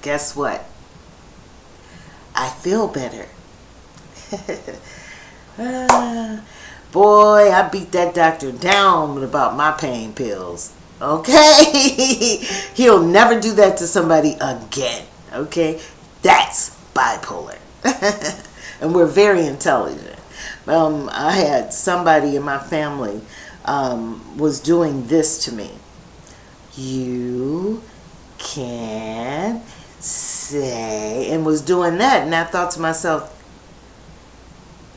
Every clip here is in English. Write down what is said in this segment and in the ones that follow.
guess what? I feel better. Boy, I beat that doctor down about my pain pills. Okay? He'll never do that to somebody again. Okay? That's bipolar. And we're very intelligent. I had somebody in my family was doing this to me. You can say, and was doing that, and I thought to myself,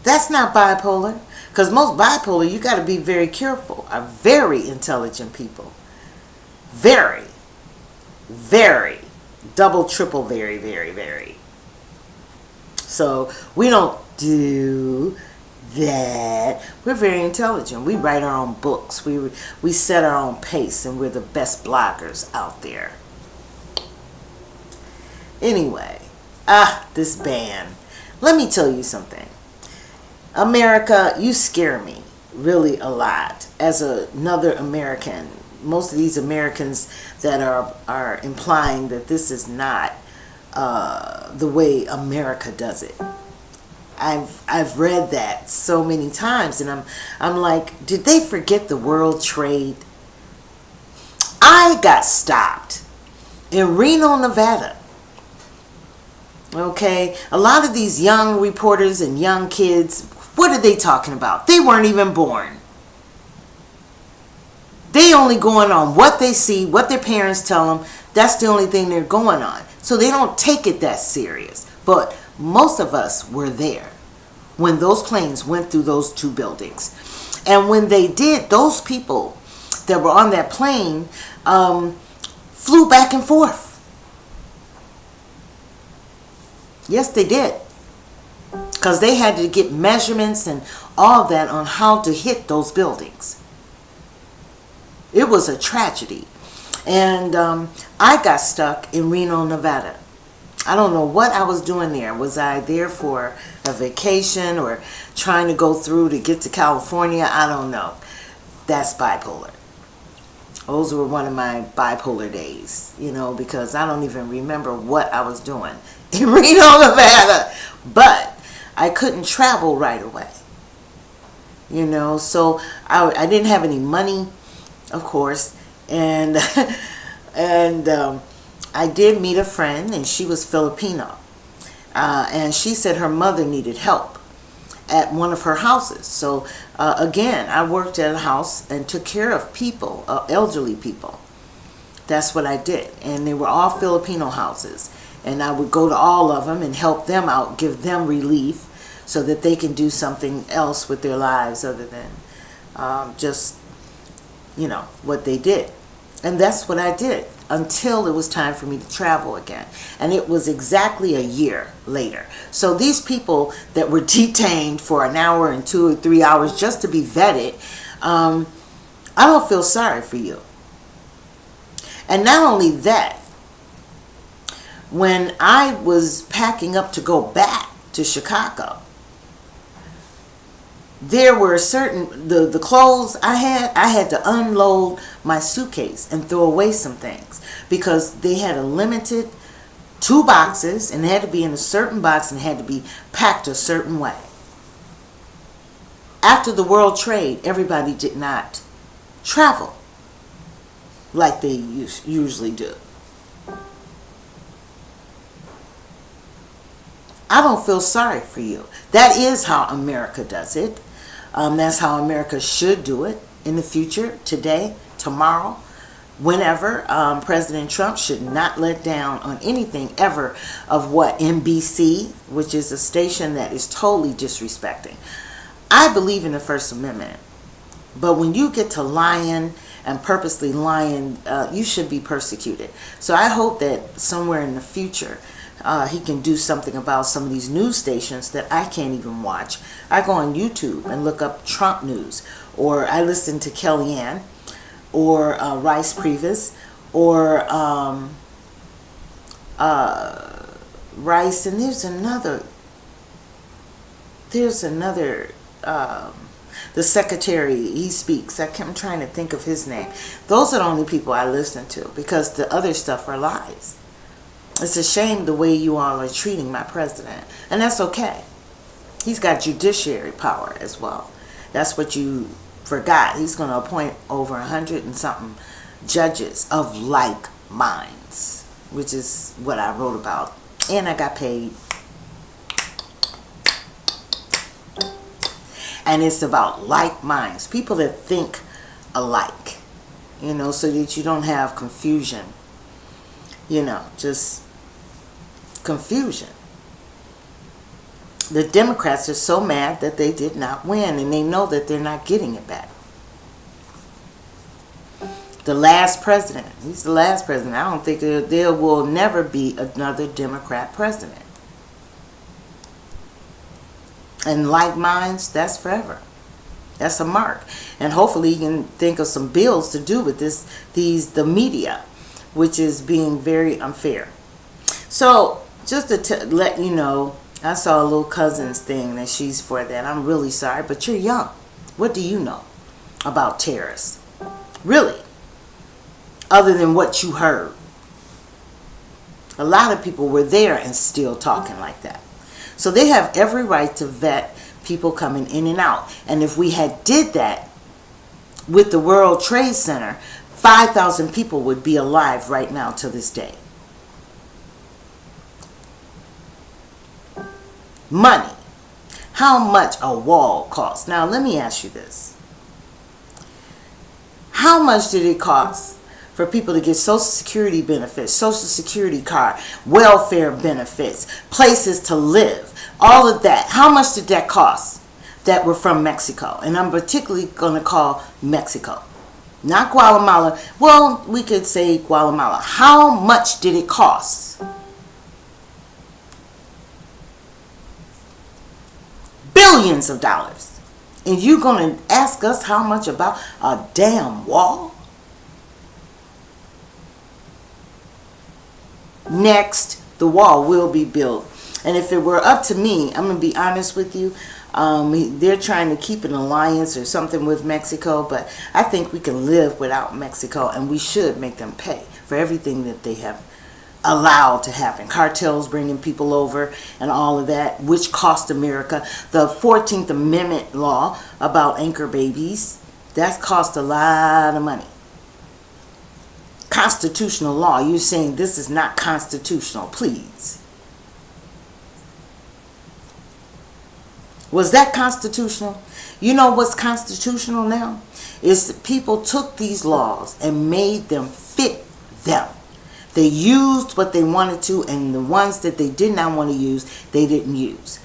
that's not bipolar. Because most bipolar, you got to be very careful, are very intelligent people. Very, very, double, triple, very, very, very. So we don't do that. We're very intelligent. We write our own books. We set our own pace, and we're the best bloggers out there. Anyway, this band. Let me tell you something. America, you scare me really a lot as another American. Most of these Americans that are implying that this is not the way America does it. I've read that so many times, and I'm like, did they forget the world trade? I got stopped in Reno, Nevada. Okay, a lot of these young reporters and young kids, what are they talking about? They weren't even born. They only going on what they see, what their parents tell them. That's the only thing they're going on. So they don't take it that serious. But most of us were there when those planes went through those two buildings. And when they did, those people that were on that plane flew back and forth. Yes, they did. Because they had to get measurements and all that on how to hit those buildings. It was a tragedy. And I got stuck in Reno, Nevada. I don't know what I was doing there. Was I there for a vacation or trying to go through to get to California? I don't know. That's bipolar. Those were one of my bipolar days, because I don't even remember what I was doing in Reno, Nevada. But I couldn't travel right away. So I didn't have any money, of course. And I did meet a friend, and she was Filipino. And she said her mother needed help at one of her houses. So again, I worked at a house and took care of people, elderly people. That's what I did. And they were all Filipino houses. And I would go to all of them and help them out, give them relief so that they can do something else with their lives other than just, what they did. And that's what I did until it was time for me to travel again. And it was exactly a year later. So these people that were detained for an hour and 2 or 3 hours just to be vetted, I don't feel sorry for you. And not only that, when I was packing up to go back to Chicago, there were certain, the clothes I had to unload my suitcase and throw away some things because they had a limited 2 boxes and it had to be in a certain box and had to be packed a certain way. After the world trade, everybody did not travel like they usually do. I don't feel sorry for you. That is how America does it. That's how America should do it in the future, today, tomorrow, whenever. President Trump should not let down on anything ever of what NBC, which is a station that is totally disrespecting. I believe in the First Amendment, but when you get to lying and purposely lying, you should be persecuted. So I hope that somewhere in the future, he can do something about some of these news stations that I can't even watch. I go on YouTube and look up Trump news, or I listen to Kellyanne, or Rice Previs, or Rice, and there's another, the secretary, he speaks. I'm trying to think of his name. Those are the only people I listen to because the other stuff are lies. It's a shame the way you all are treating my president. And that's okay. He's got judiciary power as well. That's what you forgot. He's going to appoint over 100 and something judges of like minds, which is what I wrote about. And I got paid. And it's about like minds, people that think alike, so that you don't have confusion, just confusion. The Democrats are so mad that they did not win, and they know that they're not getting it back. The last president, he's the last president. I don't think there will never be another Democrat president. And like minds, that's forever. That's a mark. And hopefully he can think of some bills to do with the media, which is being very unfair. So just to let you know, I saw a little cousin's thing that she's for that. I'm really sorry, but you're young. What do you know about terrorists? Really? Other than what you heard. A lot of people were there and still talking like that. So they have every right to vet people coming in and out. And if we had did that with the World Trade Center, 5,000 people would be alive right now to this day. Money. How much a wall costs? Now let me ask you this. How much did it cost for people to get Social Security benefits, Social Security card, welfare benefits, places to live, all of that? How much did that cost that were from Mexico? And I'm particularly going to call Mexico. Not Guatemala. Well, we could say Guatemala. How much did it cost? Billions of dollars. And you going to ask us how much about a damn wall? Next, the wall will be built. And if it were up to me, I'm going to be honest with you, they're trying to keep an alliance or something with Mexico, but I think we can live without Mexico, and we should make them pay for everything that they have allowed to happen. Cartels bringing people over and all of that, which cost America. The 14th Amendment law about anchor babies, that cost a lot of money. Constitutional law, you're saying this is not constitutional, please. Was that constitutional? You know what's constitutional now? Is that people took these laws and made them fit them. They used what they wanted to, and the ones that they did not want to use, they didn't use.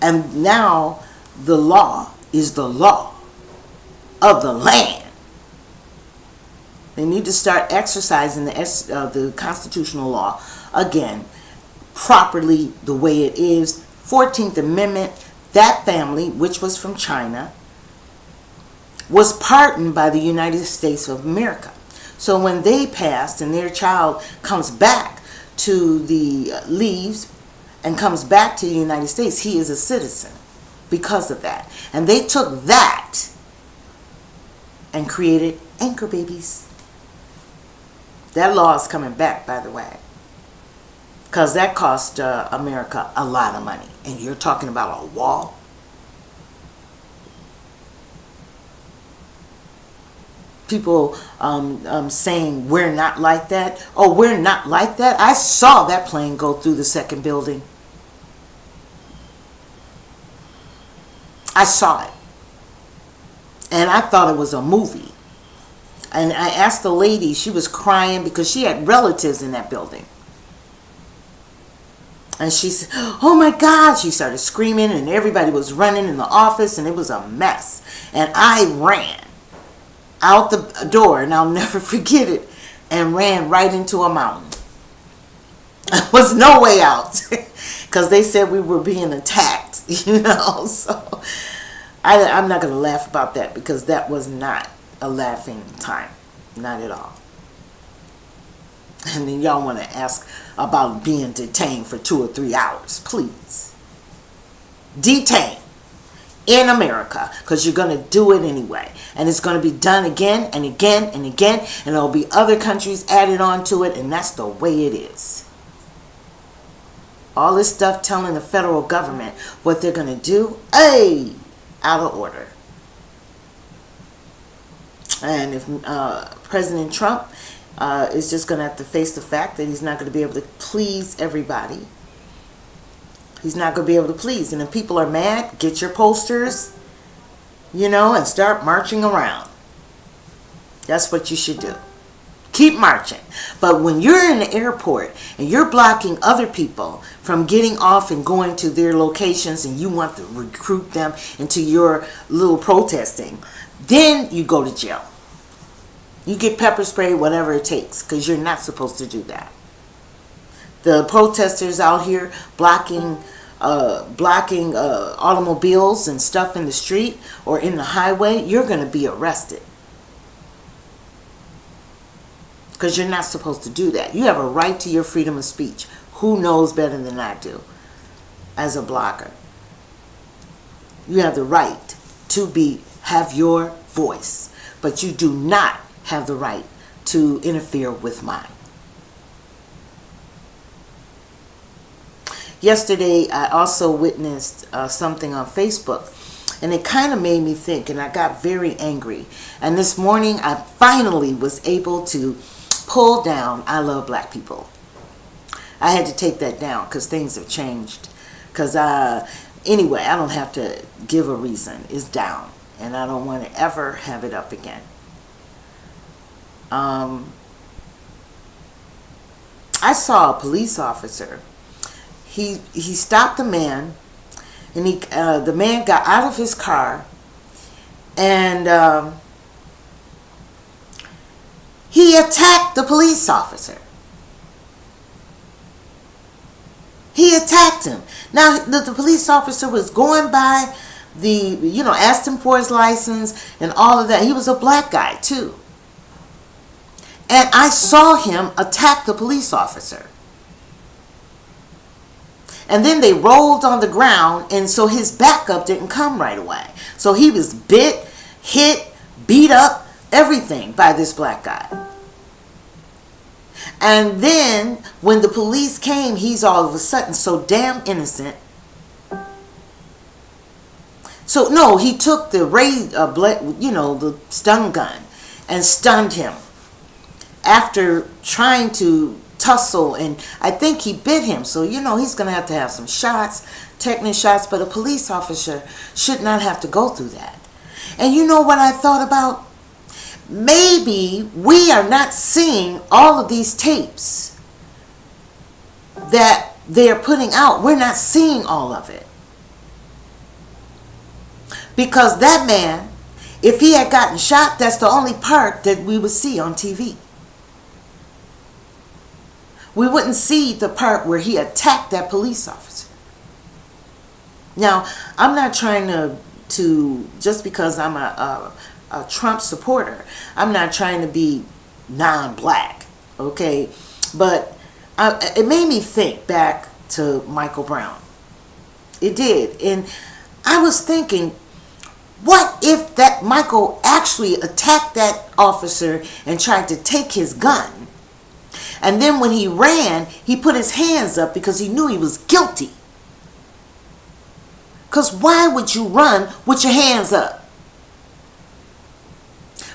And now the law is the law of the land. They need to start exercising the constitutional law again, properly the way it is. 14th Amendment, that family, which was from China, was pardoned by the United States of America. So when they passed and their child comes back to leaves and comes back to the United States, he is a citizen because of that. And they took that and created anchor babies. That law is coming back, by the way, because that cost America a lot of money. And you're talking about a wall? People saying we're not like that. Oh, we're not like that? I saw that plane go through the second building. I saw it. And I thought it was a movie. And I asked the lady, she was crying because she had relatives in that building. And she said, oh my God, she started screaming and everybody was running in the office and it was a mess. And I ran out the door, and I'll never forget it, and ran right into a mountain. There was no way out because they said we were being attacked, So I'm not going to laugh about that because that was not a laughing time. Not at all. And then y'all want to ask about being detained for 2 or 3 hours. Please. Detained in America, because you're going to do it anyway. And it's going to be done again and again and again. And there'll be other countries added on to it. And that's the way it is. All this stuff telling the federal government what they're going to do, hey, out of order. And if President Trump is just going to have to face the fact that he's not going to be able to please everybody. He's not going to be able to please. And if people are mad, get your posters, and start marching around. That's what you should do. Keep marching. But when you're in the airport and you're blocking other people from getting off and going to their locations and you want to recruit them into your little protesting, then you go to jail. You get pepper spray, whatever it takes, because you're not supposed to do that. The protesters out here blocking automobiles and stuff in the street or in the highway, you're going to be arrested. Because you're not supposed to do that. You have a right to your freedom of speech. Who knows better than I do as a blogger? You have the right to have your voice, but you do not have the right to interfere with mine. Yesterday, I also witnessed something on Facebook, and it kind of made me think, and I got very angry. And this morning, I finally was able to pull down I Love Black People. I had to take that down because things have changed. Because anyway, I don't have to give a reason. It's down, and I don't want to ever have it up again. I saw a police officer. He stopped the man, and the man got out of his car, and he attacked the police officer. He attacked him. Now, the police officer was going by asked him for his license and all of that. He was a black guy, too. And I saw him attack the police officer. And then they rolled on the ground, and so his backup didn't come right away. So he was bit, hit, beat up, everything by this black guy. And then when the police came, he's all of a sudden so damn innocent. So no, he took the the stun gun and stunned him after trying to tussle, and I think he bit him. So he's going to have some shots, tetanus shots, but a police officer should not have to go through that. And you know what I thought about? Maybe we are not seeing all of these tapes that they're putting out. We're not seeing all of it. Because that man, if he had gotten shot, that's the only part that we would see on TV. We wouldn't see the part where he attacked that police officer. Now, I'm not trying to just because I'm a Trump supporter, I'm not trying to be non-black, okay? But it made me think back to Michael Brown. It did. And I was thinking, what if that Michael actually attacked that officer and tried to take his gun? And then when he ran, he put his hands up because he knew he was guilty. Because why would you run with your hands up?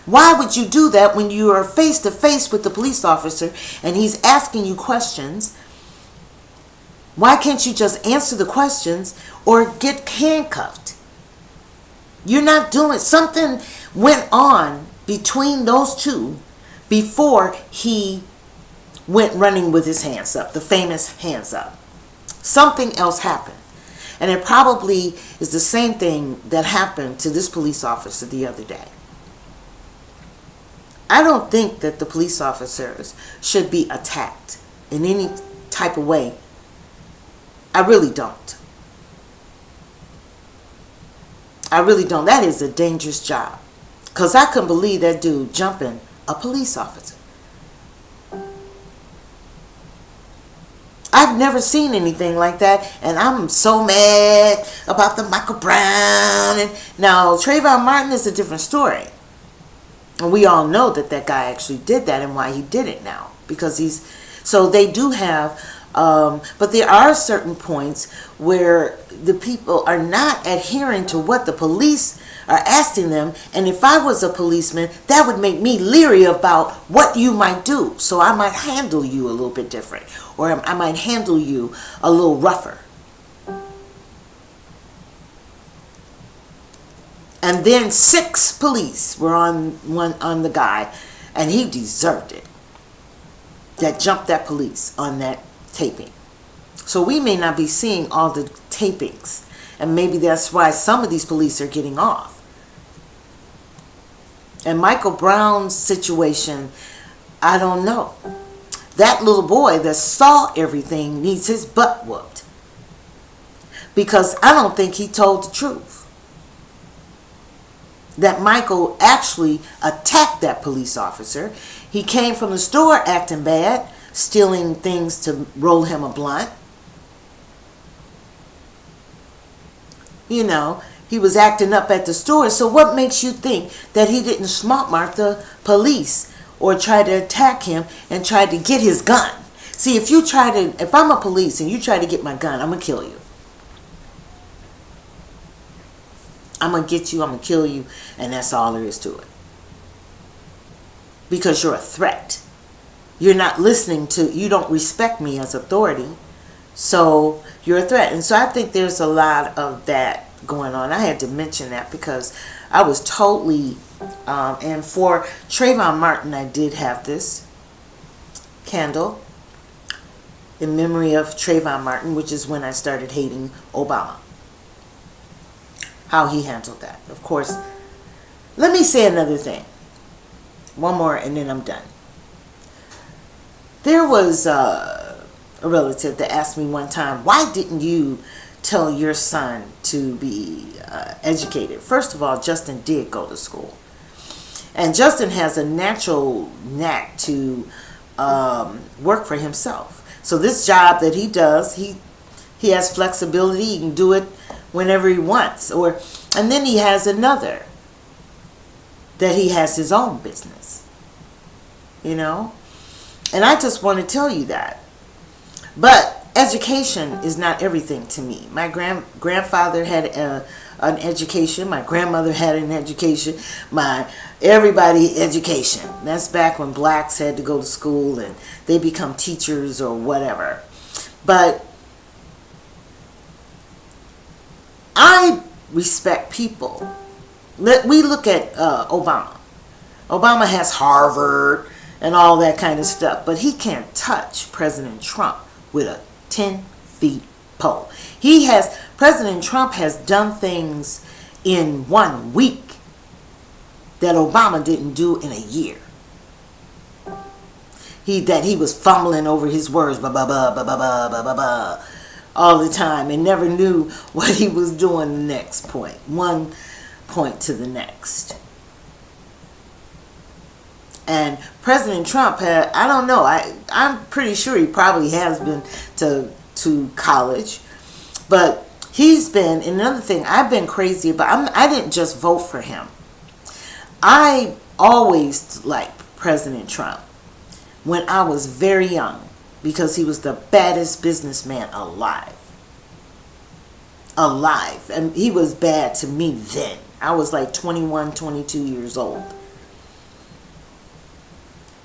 Why would you do that when you are face to face with the police officer and he's asking you questions? Why can't you just answer the questions or get handcuffed? You're not doing, something went on between those two before he went running with his hands up, the famous hands up. Something else happened. And it probably is the same thing that happened to this police officer the other day. I don't think that the police officers should be attacked in any type of way. I really don't. I really don't. That is a dangerous job. Because I couldn't believe that dude jumping a police officer. I've never seen anything like that, and I'm so mad about the Michael Brown. And now, Trayvon Martin is a different story. And we all know that guy actually did that and why he did it now. Because so they do have But there are certain points where the people are not adhering to what the police are asking them. And if I was a policeman, that would make me leery about what you might do. So I might handle you a little bit different, or I might handle you a little rougher. And then 6 police were on the guy, and he deserved it. That jumped that police on that taping. So we may not be seeing all the tapings, and maybe that's why some of these police are getting off. And Michael Brown's situation, I don't know. That little boy that saw everything needs his butt whooped, because I don't think he told the truth. That Michael actually attacked that police officer. He came from the store acting bad, stealing things to roll him a blunt. You know, he was acting up at the store. So what makes you think that he didn't smart mark the police or try to attack him and try to get his gun? See, if I'm a police and you try to get my gun, I'm going to kill you. I'm going to get you, I'm going to kill you, and that's all there is to it. Because you're a threat. You're not listening to, you don't respect me as authority, so you're a threat. And so I think there's a lot of that going on. I had to mention that because I was totally, and for Trayvon Martin, I did have this candle in memory of Trayvon Martin, which is when I started hating Obama. How he handled that. Of course, let me say another thing. One more and then I'm done. There was a relative that asked me one time, why didn't you tell your son to be educated? First of all, Justin did go to school. And Justin has a natural knack to work for himself. So this job that he does, he has flexibility. He can do it whenever he wants. And then he has another that he has his own business. You know? And I just want to tell you that. But education is not everything to me. My grandfather had an education. My grandmother had an education. Everybody education. That's back when blacks had to go to school and they become teachers or whatever. But I respect people. We look at Obama. Obama has Harvard and all that kind of stuff, but he can't touch President Trump with a 10-foot pole. President Trump has done things in 1 week that Obama didn't do in a year. He was fumbling over his words, ba ba ba ba ba ba ba ba ba, all the time, and never knew what he was doing the next point. One point to the next. And President Trump had, I don't know, I'm pretty sure he probably has been to college, but he's been, and another thing I've been crazy about, I didn't just vote for him. I always liked President Trump when I was very young, because he was the baddest businessman alive. And he was bad to me then. I was like 21, 22 years old.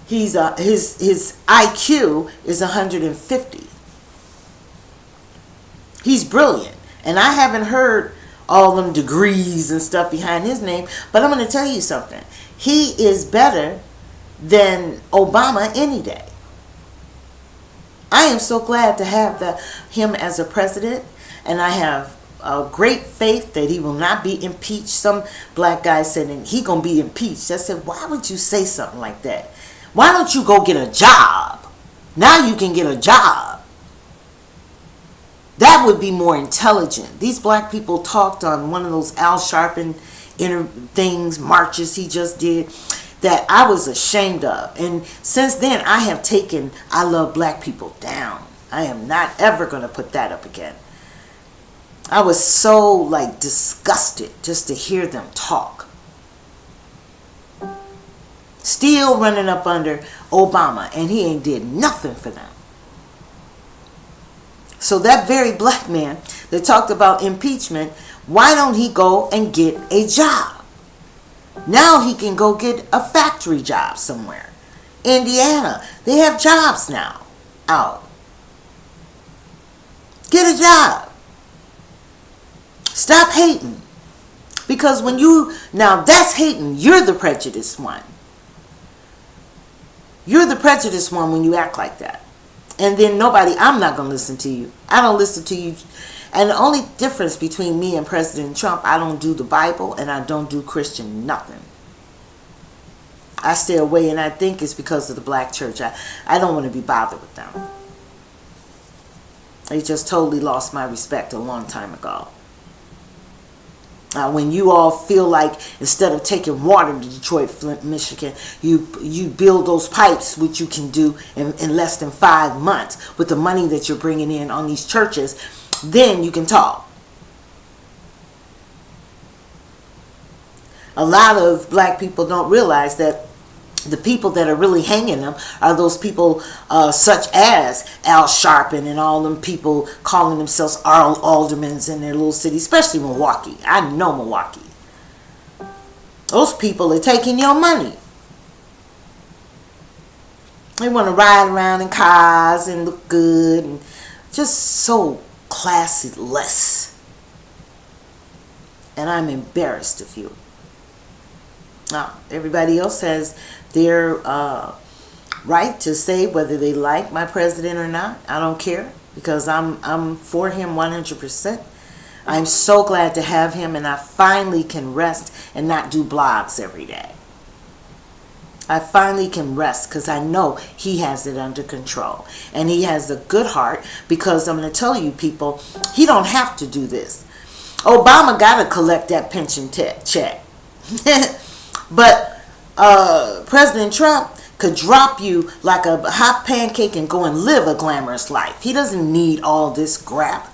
His IQ is 150. He's brilliant. And I haven't heard all them degrees and stuff behind his name, but I'm going to tell you something. He is better than Obama any day. I am so glad to have him as a president, and I have a great faith that he will not be impeached. Some black guy said he gonna be impeached. I said, why would you say something like that? Why don't you go get a job? Now you can get a job. That would be more intelligent. These black people talked on one of those Al Sharpton marches he just did, that I was ashamed of. And since then, I have taken I Love Black People down. I am not ever going to put that up again. I was so disgusted just to hear them talk. Still running up under Obama, and he ain't did nothing for them. So that very black man that talked about impeachment, why don't he go and get a job? Now he can go get a factory job somewhere. Indiana, they have jobs now out. Get a job. Stop hating. Because when you, now that's hating, you're the prejudiced one. You're the prejudiced one when you act like that. And then nobody, I'm not going to listen to you. I don't listen to you. And the only difference between me and President Trump, I don't do the Bible and I don't do Christian nothing. I stay away, and I think it's because of the black church. I don't want to be bothered with them. They just totally lost my respect a long time ago. When you all feel like instead of taking water to Detroit, Flint, Michigan, you build those pipes, which you can do in less than 5 months with the money that you're bringing in on these churches, then you can talk. A lot of black people don't realize that the people that are really hanging them are those people such as Al Sharpton and all them people calling themselves aldermen in their little city, especially Milwaukee. I know Milwaukee. Those people are taking your money. They want to ride around in cars and look good and just so classless. And I'm embarrassed of you. Now, everybody else has their right to say whether they like my president or not. I don't care, because I'm for him 100%. I'm so glad to have him, and I finally can rest and not do blogs every day. I finally can rest because I know he has it under control. And he has a good heart, because I'm going to tell you people, he don't have to do this. Obama got to collect that pension check. But President Trump could drop you like a hot pancake and go and live a glamorous life. He doesn't need all this crap.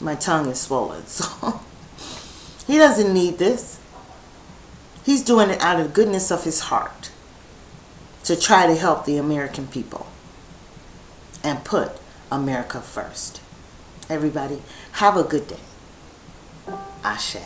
My tongue is swollen, so he doesn't need this. He's doing it out of the goodness of his heart to try to help the American people and put America first. Everybody, have a good day. Ashe.